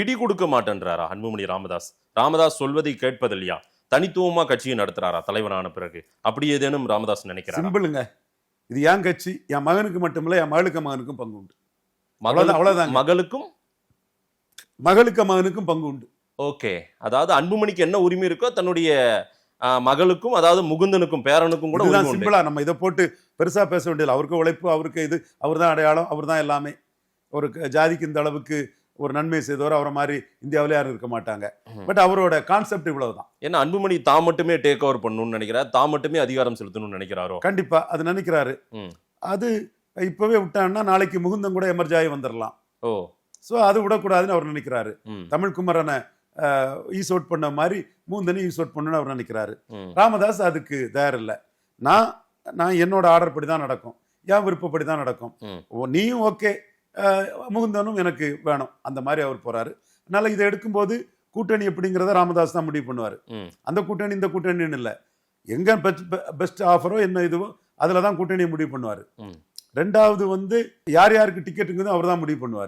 பிடி கொடுக்க மாட்டேன்றாரா அன்புமணி ராமதாஸ் சொல்வதை கேட்பதில்லையா? தனித்துவமா கட்சியை நடத்துறாரா தலைவரான பிறகு? அப்படி ஏதேனும் ராமதாஸ் நினைக்கிறார்? சிம்பிளுங்க, இது என் கட்சி, என் மகனுக்கு மட்டுமில்ல, என் மகளுக்கும் பங்கு உண்டு. அவ்வளவுதான். மகனுக்கும் பங்கு உண்டு. ஓகே, அதாவது அன்புமணிக்கு என்ன உரிமை இருக்கோ தன்னுடைய மகளுக்கும், அதாவது முகுந்தனுக்கும் பேரனுக்கும் கூட உரிமை உண்டு. சிம்பிளா நம்ம இதை போட்டு பெருசா பேச வேண்டியது. அவருக்கு உழைப்பு, அவருக்கு இது, அவர் தான் அடையாளம், அவர் தான் எல்லாமே. ஒரு ஜாதிக்கு இந்த அளவுக்கு ஒரு நன்மை செய்தவர் அவரை மாதிரி இந்தியாவிலே யாரும் இருக்க மாட்டாங்க. பட் அவரோட கான்செப்ட் இவ்வளவுதான். ஏன்னா அன்புமணி தான் மட்டுமே டேக் ஓவர் பண்ணணும்னு நினைக்கிறார், தான் மட்டுமே அதிகாரம் செலுத்தணும்னு நினைக்கிறாரோ? கண்டிப்பா அது நினைக்கிறாரு. அது இப்பவே விட்டான்னா நாளைக்கு முகுந்தன் கூட எமர்ஜி ஆகி வந்துடலாம். ஓ, ஸோ அது விடக்கூடாதுன்னு அவர் நினைக்கிறாரு. தமிழ்குமரனை ஈஸ் அவுட் பண்ண மாதிரி முகுந்தனை ஈஸ் அவுட் பண்ணணும்னு அவர் நினைக்கிறாரு. ராமதாஸ் அதுக்கு தயார் இல்லை. நான் என்னோட ஆர்டர் படி தான் நடக்கும், என் விருப்பப்படி தான் நடக்கும். நீயும் ஓகே, முகுந்தனும் எனக்கு வேணும், அந்த மாதிரி அவர் போறாரு. அதனால இதை எடுக்கும்போது கூட்டணி எப்படிங்கிறத ராமதாஸ் தான் முடிவு பண்ணுவார். அந்த கூட்டணி இந்த கூட்டணின்னு இல்லை, எங்க பெஸ்ட் ஆஃபரோ என்ன இதுவோ அதில் தான் கூட்டணியை முடிவு பண்ணுவார். ரெண்டாவது யார் யாருக்கு டிக்கெட்டுங்கிறது அவர் தான் முடிவு பண்ணுவார்.